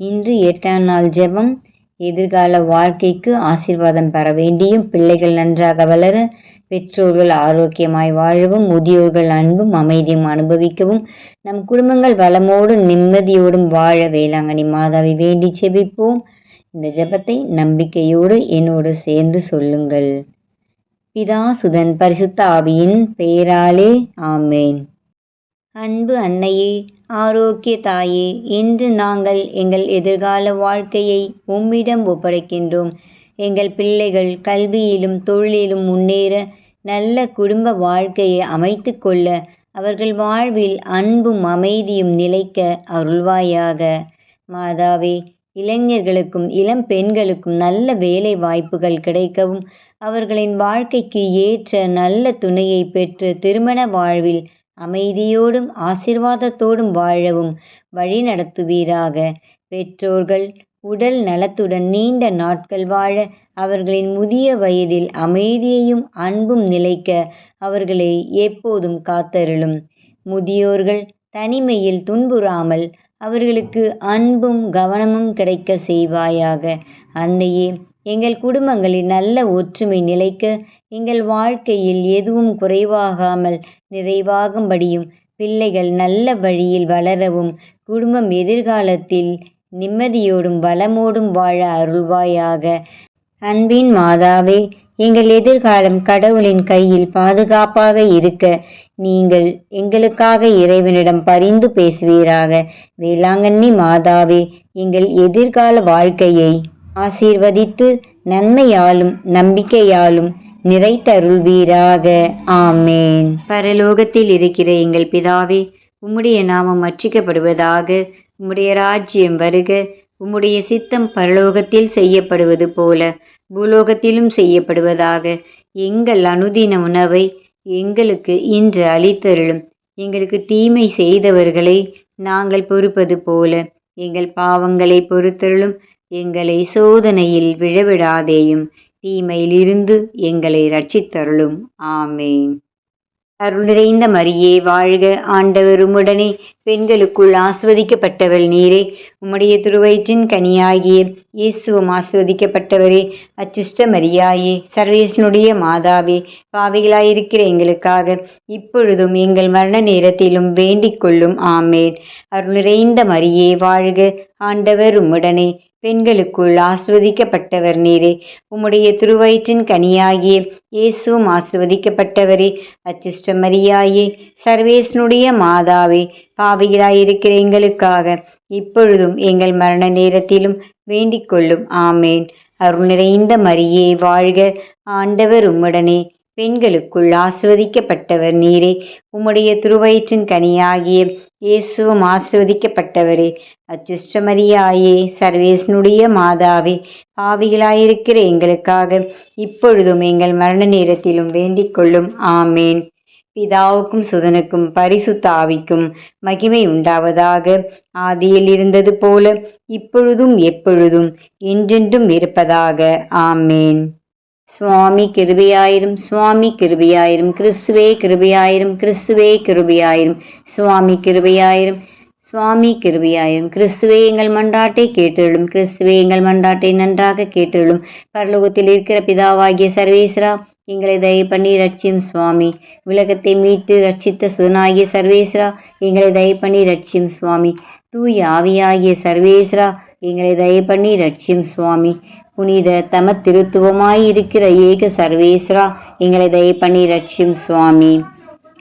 இன்று 8ஆம் நாள் ஜெபம். எதிர்கால வாழ்க்கைக்கு ஆசீர்வாதம் பெற வேண்டியும், பிள்ளைகள் நன்றாக வளர, பெற்றோர்கள் ஆரோக்கியமாய் வாழவும், முதியோர்கள் அன்பும் அமைதியும் அனுபவிக்கவும், நம் குடும்பங்கள் வளமோடும் நிம்மதியோடும் வாழ வேளாங்கண்ணி மாதாவை வேண்டி செபிப்போம். இந்த ஜெபத்தை நம்பிக்கையோடு என்னோடு சேர்ந்து சொல்லுங்கள். பிதா சுதன் பரிசுத்த ஆவியின் பெயராலே ஆமேன். அன்பு அன்னையே, ஆரோக்கிய தாயே, இன்று நாங்கள் எங்கள் எதிர்கால வாழ்க்கையை உம்மிடம் ஒப்படைக்கின்றோம். எங்கள் பிள்ளைகள் கல்வியிலும் தொழிலிலும் முன்னேற, நல்ல குடும்ப வாழ்க்கையை அமைத்து கொள்ள, அவர்கள் வாழ்வில் அன்பும் அமைதியும் நிலைக்க அருள்வாயாக. மாதாவே, இளைஞர்களுக்கும் இளம் பெண்களுக்கும் நல்ல வேலை வாய்ப்புகள் கிடைக்கவும், அவர்களின் வாழ்க்கைக்கு ஏற்ற நல்ல துணையை பெற்று திருமண வாழ்வில் அமைதியோடும் ஆசீர்வாதத்தோடும் வாழவும் வழி நடத்துவீராக. பெற்றோர்கள் உடல் நலத்துடன் நீண்ட நாட்கள் வாழ, அவர்களின் முதிய வயதில் அமைதியையும் அன்பும் நிலைக்க அவர்களை எப்போதும் காத்தருளும். முதியோர்கள் தனிமையில் துன்புறாமல் அவர்களுக்கு அன்பும் கவனமும் கிடைக்க செய்வாயாக. அன்னையே, எங்கள் குடும்பங்களில் நல்ல ஒற்றுமை நிலைக்க, எங்கள் வாழ்க்கையில் எதுவும் குறைவாகாமல் நிறைவாகும்படியும், பிள்ளைகள் நல்ல வழியில் வளரவும், குடும்பம் எதிர்காலத்தில் நிம்மதியோடும் வளமோடும் வாழ அருள்வாயாக. அன்பின் மாதாவே, எங்கள் எதிர்காலம் கடவுளின் கையில் பாதுகாப்பாக இருக்க நீங்கள் எங்களுக்காக இறைவனிடம் பரிந்து பேசுவீராக. வேளாங்கண்ணி மாதாவே, எங்கள் எதிர்கால வாழ்க்கையை ஆசீர்வதித்து நன்மையாலும் நம்பிக்கையாலும் நிறைத்தருள்வீராக. ஆமேன். பரலோகத்தில் இருக்கிற எங்கள் பிதாவே, உம்முடைய நாமம் அர்ச்சிக்கப்படுவதாக. உம்முடைய ராஜ்யம் வருக. உம்முடைய சித்தம் பரலோகத்தில் செய்யப்படுவது போல பூலோகத்திலும் செய்யப்படுவதாக. எங்கள் அனுதின உணவை எங்களுக்கு இன்று அளித்தருளும். எங்களுக்கு தீமை செய்தவர்களை நாங்கள் பொறுப்பது போல எங்கள் பாவங்களை பொறுத்தருளும். எங்களை சோதனையில் விழவிடாதேயும், தீமையிலிருந்து எங்களை இரட்சித்தருளும். ஆமேன். அருள் நிறைந்த மரியே வாழ்க, ஆண்டவர் உம்முடனே, பெண்களுக்குள் ஆசிர்வதிக்கப்பட்டவள் நீரே. உம்முடைய திருவயிற்றின் கனியாகிய இயேசுவும் ஆசிர்வதிக்கப்பட்டவரே. அச்சிஷ்ட மரியாயே, சர்வேசனுடைய மாதாவே, பாவிகளாயிருக்கிற எங்களுக்காக இப்பொழுதும் எங்கள் மரண நேரத்திலும் வேண்டிக் கொள்ளும். ஆமேன். அருள் நிறைந்த மரியே வாழ்க, ஆண்டவர் உம்முடனே, பெண்களுக்குள் ஆசிர்வதிக்கப்பட்டவர் நீரே. உம்முடைய திருவயிற்றின் கனியாகிய இயேசுவும் ஆசிர்வதிக்கப்பட்டவரே. அச்சிஷ்ட மரியாயே, சர்வேசனுடைய மாதாவே, பாவிகளாயிருக்கிற எங்களுக்காக இப்பொழுதும் எங்கள் மரண நேரத்திலும் வேண்டிக் கொள்ளும். ஆமேன். அருள் நிறைந்த மரியே வாழ்க, ஆண்டவர் உம்முடனே, பெண்களுக்குள் ஆசிர்வதிக்கப்பட்டவர் நீரே. உம்முடைய திருவயிற்றின் கனியாகிய இயேசுவும் ஆசிர்வதிக்கப்பட்டவரே. அச்சிஷ்ட மரியாயே, சர்வேசனுடைய மாதாவே, பாவிகளாயிருக்கிற எங்களுக்காக இப்பொழுதும் எங்கள் மரண நேரத்திலும் வேண்டிக் கொள்ளும். ஆமேன். பிதாவுக்கும் சுதனுக்கும் பரிசுத்த ஆவிக்கும் மகிமை உண்டாவதாக. ஆதியில் இருந்தது போல இப்பொழுதும் எப்பொழுதும் என்றென்றும் இருப்பதாக. ஆமேன். சுவாமி கிருபையாயிரும், சுவாமி கிருபையாயிரும், கிறிஸ்துவே கிருபையாயிரும், கிறிஸ்துவே கிருபையாயிரும், சுவாமி கிருபையாயிரும், சுவாமி கிருபையாயிரும். கிறிஸ்துவே எங்கள் மன்றாட்டை கேட்டருளும், கிறிஸ்துவே எங்கள் மன்றாட்டை நன்றாக கேட்டருளும். பரலோகத்தில் இருக்கிற பிதாவாகிய சர்வேஸ்வரா, எங்களை தயவு பண்ணி ரட்சியும் சுவாமி. உலகத்தை மீட்டு ரட்சித்த சுதனாகிய சர்வேஸ்வரா, எங்களை தயவு பண்ணி ரட்சியும் சுவாமி. தூய ஆவியாகிய சர்வேஸ்வரா, எங்களை தயவு பண்ணி ரட்சியும் சுவாமி. புனித தம திருத்துவமாயிருக்கிற ஏக சர்வேஸ்வரா, எங்களை தயவு பண்ணி ரட்சியும் சுவாமி.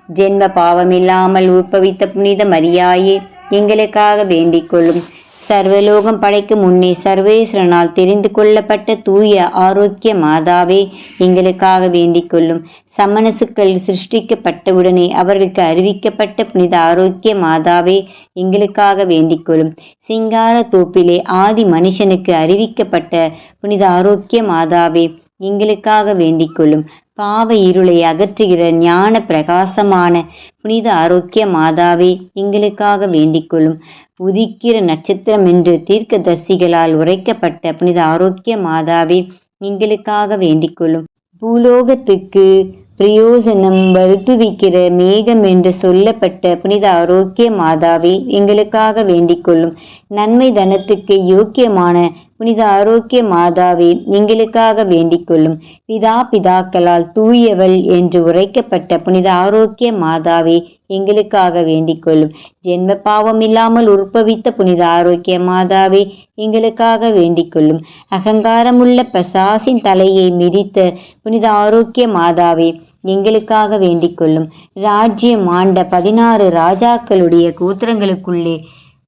ஜென்ம பாவமில்லாமல் உற்பவித்த புனித மரியாயே, எங்களுக்காக வேண்டிக் கொள்ளும். சர்வலோகம் படைக்கும் முன்னே சர்வேஸ்வரனால் தெரிந்து கொள்ளப்பட்ட தூய ஆரோக்கிய மாதாவே, எங்களுக்காக வேண்டிக் கொள்ளும். சமணசுக்கள் சிருஷ்டிக்கப்பட்டவுடனே அவர்களுக்கு அறிவிக்கப்பட்ட புனித ஆரோக்கிய மாதாவே, எங்களுக்காக வேண்டிக் கொள்ளும். சிங்கார தோப்பிலே ஆதி மனுஷனுக்கு அறிவிக்கப்பட்ட புனித ஆரோக்கிய மாதாவே, எங்களுக்காக வேண்டிக் கொள்ளும். பாவ இருளை அகற்றுகிற ஞான பிரகாசமான புனித ஆரோக்கிய மாதாவே, எங்களுக்காக வேண்டிக் கொள்ளும். உதிக்கிற நட்சத்திரம் என்று தீர்க்கதரிசிகளால் உரைக்கப்பட்ட புனித ஆரோக்கிய மாதாவே, எங்களுக்காக வேண்டிக் கொள்ளும். பூலோகத்துக்கு பிரயோசனம் வருத்துவிக்கிற மேகம் என்று சொல்லப்பட்ட புனித ஆரோக்கிய மாதாவே எங்களுக்காக வேண்டிக் கொள்ளும். நன்மை தனத்துக்கு யோக்கியமான புனித ஆரோக்கிய மாதாவே எங்களுக்காக வேண்டிக் கொள்ளும். பிதாக்களால் தூயவள் என்று உரைக்கப்பட்ட புனித ஆரோக்கிய மாதாவே எங்களுக்காக வேண்டிக் கொள்ளும். ஜென்ம பாவம் இல்லாமல் உற்பவித்த புனித ஆரோக்கிய மாதாவே எங்களுக்காக வேண்டிக் கொள்ளும். அகங்காரமுள்ள பசாசின் தலையை மிதித்த புனித ஆரோக்கிய மாதாவே எங்களுக்காக வேண்டிக் கொள்ளும். ராஜ்யம் ஆண்ட 16 ராஜாக்களுடைய கோத்திரங்களுக்குள்ளே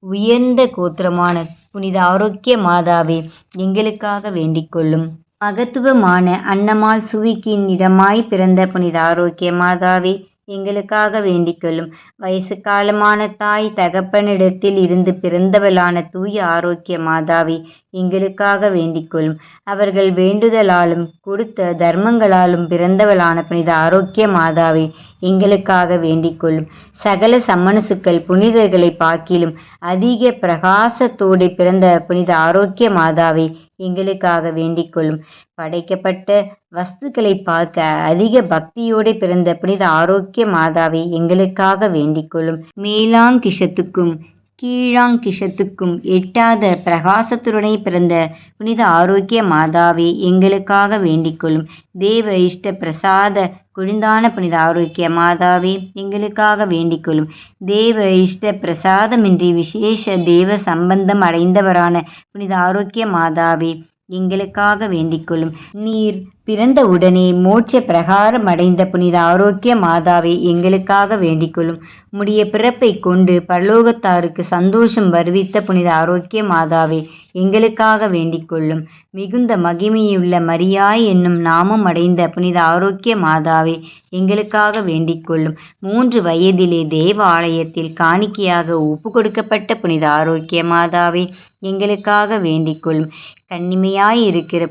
உயர்ந்த கோத்திரமான புனித ஆரோக்கிய மாதாவே எங்களுக்காக வேண்டிக் கொள்ளும். மகத்துவமான அன்னமால் சுவிக்கின் இதமாய் பிறந்த புனித ஆரோக்கிய மாதாவே எங்களுக்காக வேண்டிக் கொள்ளும். வயசு காலமான தாய் தகப்பனிடத்தில் இருந்து பிறந்தவளான தூய ஆரோக்கிய மாதாவே எங்களுக்காக வேண்டிக் கொள்ளும். அவர்கள் வேண்டுதலாலும் கொடுத்த தர்மங்களாலும் பிறந்தவளான புனித ஆரோக்கிய மாதாவே எங்களுக்காக வேண்டிக் கொள்ளும். சகல சம்மனசுக்கள் புனிதர்களை பார்க்கிலும் அதிக பிரகாசத்தோடு பிறந்த புனித ஆரோக்கிய மாதாவே எங்களுக்காக வேண்டிக் கொள்ளும். படைக்கப்பட்ட வஸ்துக்களை பார்க்க அதிக பக்தியோடு பிறந்த புனித ஆரோக்கிய மாதாவை எங்களுக்காக வேண்டிக் கொள்ளும். மேலாங்கிஷத்துக்கும் கீழாங்கிஷத்துக்கும் எட்டாத பிரகாசத்துடனே பிறந்த புனித ஆரோக்கிய மாதாவே எங்களுக்காக வேண்டிக் கொள்ளும். தேவ இஷ்ட பிரசாத குழிந்தான புனித ஆரோக்கிய மாதாவே எங்களுக்காக வேண்டிக் கொள்ளும். தேவ இஷ்ட பிரசாதமின்றி விசேஷ தேவ சம்பந்தம் அடைந்தவரான புனித ஆரோக்கிய மாதாவே எங்களுக்காக வேண்டிக் கொள்ளும். நீர் பிறந்த உடனே மோட்ச பிரகாரம் அடைந்த புனித ஆரோக்கிய மாதாவை எங்களுக்காக வேண்டிக் கொள்ளும். உம்முடைய பிறப்பை கொண்டு பரலோகத்தாருக்கு சந்தோஷம் வருவித்த புனித ஆரோக்கிய மாதாவை எங்களுக்காக வேண்டிக் கொள்ளும். மிகுந்த மகிமையுள்ள மரியாய் என்னும் நாமம் அடைந்த புனித ஆரோக்கிய மாதாவை எங்களுக்காக வேண்டிக் கொள்ளும். 3 வயதிலே தேவ ஆலயத்தில் காணிக்கையாக ஒப்பு கொடுக்கப்பட்ட புனித ஆரோக்கிய மாதாவை எங்களுக்காக வேண்டிக் கொள்ளும். கன்னிமையாய் இருக்கிற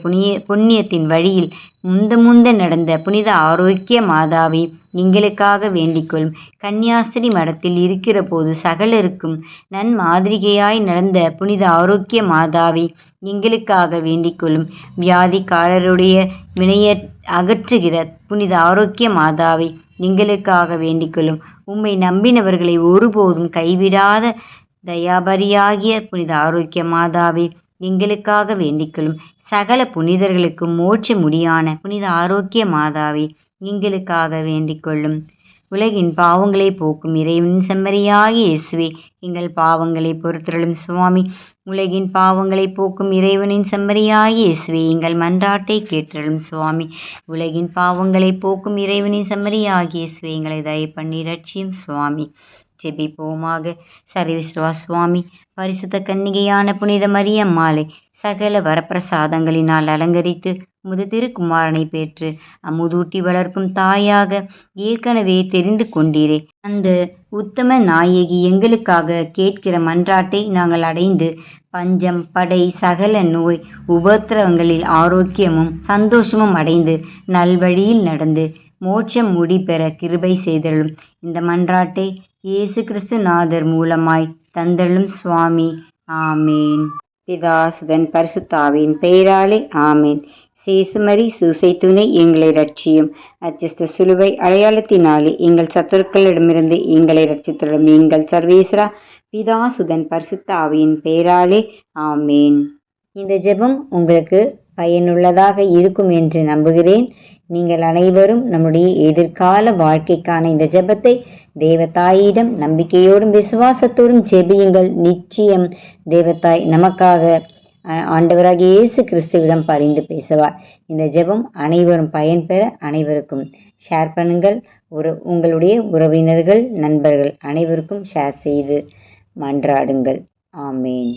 புண்ணியத்தின் வழியில் முந்த நடந்த புனித ஆரோக்கிய மாதாவை எங்களுக்காக வேண்டிக் கொள்ளும். கன்னியாஸ்திரி மடத்தில் இருக்கிற போது சகலருக்கும் நன்மாதிரிகையாய் நடந்த புனித ஆரோக்கிய மாதாவை எங்களுக்காக வேண்டிக் கொள்ளும். வியாதிக்காரருடைய வினைய அகற்றுகிற புனித ஆரோக்கிய மாதாவை எங்களுக்காக வேண்டிக் கொள்ளும். உம்மை நம்பினவர்களை ஒருபோதும் கைவிடாத தயாபரியாகிய புனித ஆரோக்கிய மாதாவை எங்களுக்காக வேண்டிக் கொள்ளும். சகல புனிதர்களுக்கும் மோட்ச முடியான புனித ஆரோக்கிய மாதாவை எங்களுக்காக வேண்டிக் கொள்ளும். உலகின் பாவங்களை போக்கும் இறைவனின் செம்மறியாகிய இயேசுவே எங்கள் பாவங்களை பொறுத்தருளும் சுவாமி. உலகின் பாவங்களை போக்கும் இறைவனின் செம்மறியாகிய இயேசுவே எங்கள் மன்றாட்டை கேட்டருளும் சுவாமி. உலகின் பாவங்களை போக்கும் இறைவனின் செம்மறியாகிய இயேசுவே எங்களை தயவு பண்ணி ரட்சியும் சுவாமி. ஜெபிப்போமாக. சர்வேஸ்வரா சுவாமி, பரிசுத்த கன்னிகையான புனித மரியம்மாளை சகல வரப்பிரசாதங்களினால் அலங்கரித்து உமது திருக்குமாரனை பெற்று அமுதூட்டி வளர்க்கும் தாயாக ஏற்கனவே தெரிந்து கொண்டீரே. அந்த உத்தம நாயகி எங்களுக்காக கேட்கிற மன்றாட்டை நாங்கள் அடைந்து பஞ்சம் படை சகல நோய் உபத்திரவங்களில் ஆரோக்கியமும் சந்தோஷமும் அடைந்து நல்வழியில் நடந்து மோட்சம் முடி பெற கிருபை செய்தருளும். இந்த மன்றாட்டை இயேசு கிறிஸ்து நாதர் மூலமாய் தந்தருளும் சுவாமி. ஆமேன். பிதாசுதன் பரிசுத்தாவின் பெயராலே ஆமேன். சேசுமரி சூசை துணை எங்களை ரட்சியும். அச்சிஷ்ட சிலுவை அடையாளத்தினாலே எங்கள் சத்துருக்களிடமிருந்து எங்களை ரட்சித்தருளும். எங்கள் சர்வேஸ்வரா பிதாசுதன் பரிசுத்தாவின் பெயராலே ஆமேன். இந்த ஜெபம் உங்களுக்கு பயனுள்ளதாக இருக்கும் என்று நம்புகிறேன். நீங்கள் அனைவரும் நம்முடைய எதிர்கால வாழ்க்கைக்கான இந்த ஜெபத்தை தேவதாயிடம் நம்பிக்கையோடும் விசுவாசத்தோடும் ஜெபியுங்கள். நிச்சயம் தேவதாய் நமக்காக ஆண்டவராகிய இயேசு கிறிஸ்துவிடம் பரிந்து பேசுவார். இந்த ஜெபம் அனைவரும் பயன்பெற அனைவருக்கும் ஷேர் பண்ணுங்கள். உங்களுடைய உறவினர்கள் நண்பர்கள் அனைவருக்கும் ஷேர் செய்து மன்றாடுங்கள். ஆமேன்.